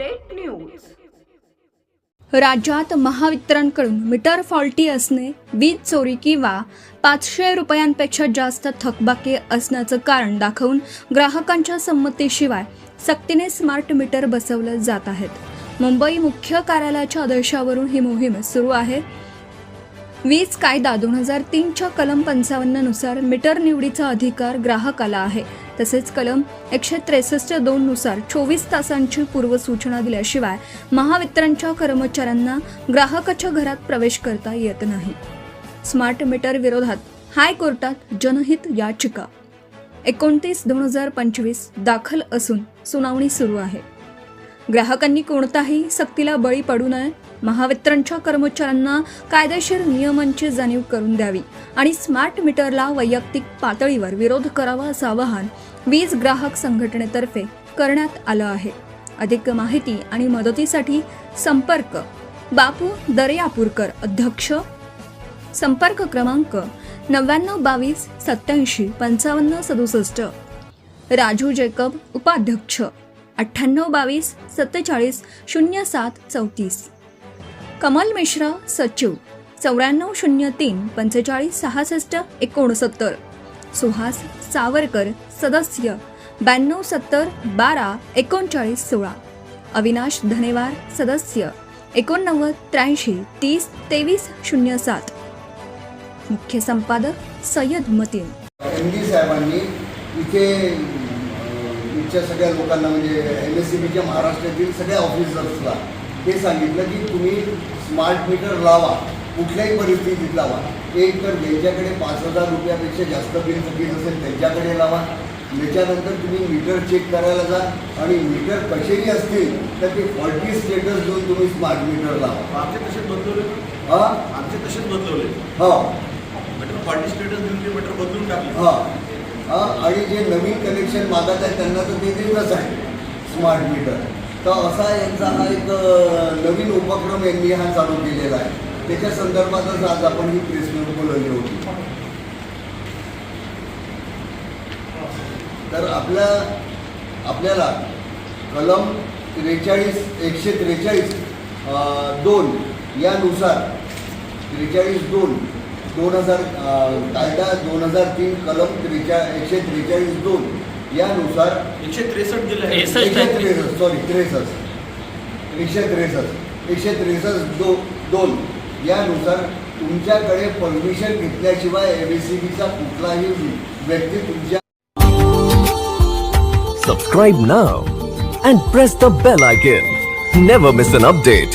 Update news. राज्यात महावितरणकडून metre faulty असणे, वीज चोरी किंवा 500 रुपयांपेक्षा जास्त थकबाकी असण्याचं कारण दाखवून ग्राहकांच्या संमतीशिवाय सक्तीने स्मार्ट मीटर बसवले जात आहेत। मुंबई मुख्य कार्यालयाच्या आदेशावरून ही मोहीम सुरू आहे। वीज कायदा 2003च्या कलम 55 नुसार मीटर निवडीचा अधिकार ग्राहकाला आहे। तसेच कलम 163(2) नुसार 24 तासांची पूर्वसूचना दिल्याशिवाय महावितरणच्या कर्मचाऱ्यांना ग्राहकाच्या घरात प्रवेश करता येत नाही। स्मार्ट मीटर विरोधात हायकोर्टात जनहित याचिका 29/2025 दाखल असून सुनावणी सुरू आहे। ग्राहकांनी कोणताही सक्तीला बळी पडू नये, महावितरणच्या कर्मचाऱ्यांना कायदेशीर नियमांची जाणीव करून द्यावी आणि स्मार्ट मीटरला वैयक्तिक पातळीवर विरोध करावा असं आवाहन वीज ग्राहक संघटनेतर्फे करण्यात आलं आहे। अधिक माहिती आणि मदतीसाठी संपर्क बापू दर्यापूरकर, अध्यक्ष, संपर्क क्रमांक 9922 87 55 67, राजू जेकब, उपाध्यक्ष, 9822 47 07 34, कमल मिश्रा, सचिव, 9403 45 66 69, सुहास सावरकर, सदस्य, 92 70 12 39 16, अविनाश धनेवार, सदस्य, 89 83 30 23 07, मुख्य संपादक सय्यद मतीन। एमडी साहेबांनी इथच्या सगळ्या लोकांना म्हणजे MSCBच्या महाराष्ट्रातील सगळ्या ऑफिसर्सला हे सांगितलं की तुम्ही स्मार्ट मीटर लावा, कुठल्याही परिस्थितीत लावा। एक तर ज्यांच्याकडे 5,000 रुपयापेक्षा जास्त बिल थकीत असेल त्यांच्याकडे लावा। त्याच्यानंतर तुम्ही मीटर चेक करायला जा आणि मीटर कसेही असतील तर ते फॉल्टी स्टेटस देऊन तुम्ही स्मार्ट मीटर लावा। आमचे तसेच बदलवले, आमचे तसेच बदलवले। हो, मीटर फॉल्टी स्टेटस देऊन ते मीटर बदलून टाकले। आणि जे नवीन कनेक्शन मागत आहे त्यांना तर ते देणंच आहे स्मार्ट मीटर। तर असा यांचा हा एक नवीन उपक्रम यांनी हा चालू केलेला आहे। त्याच्या संदर्भातच आज आपण ही प्रेस मीट बोलवली होती। तर आपल्याला कलम 143 2 यानुसार 43(2) 2000 कायदा 2003 कलम 143 2 यानुसार 163 दिले आहे। 163 2 यानुसार तुमच्याकडे परमिशन घेतल्याशिवाय MSCBचा कुठलाही व्यक्ती तुमच्या Subscribe now and press the bell icon. Never miss an update.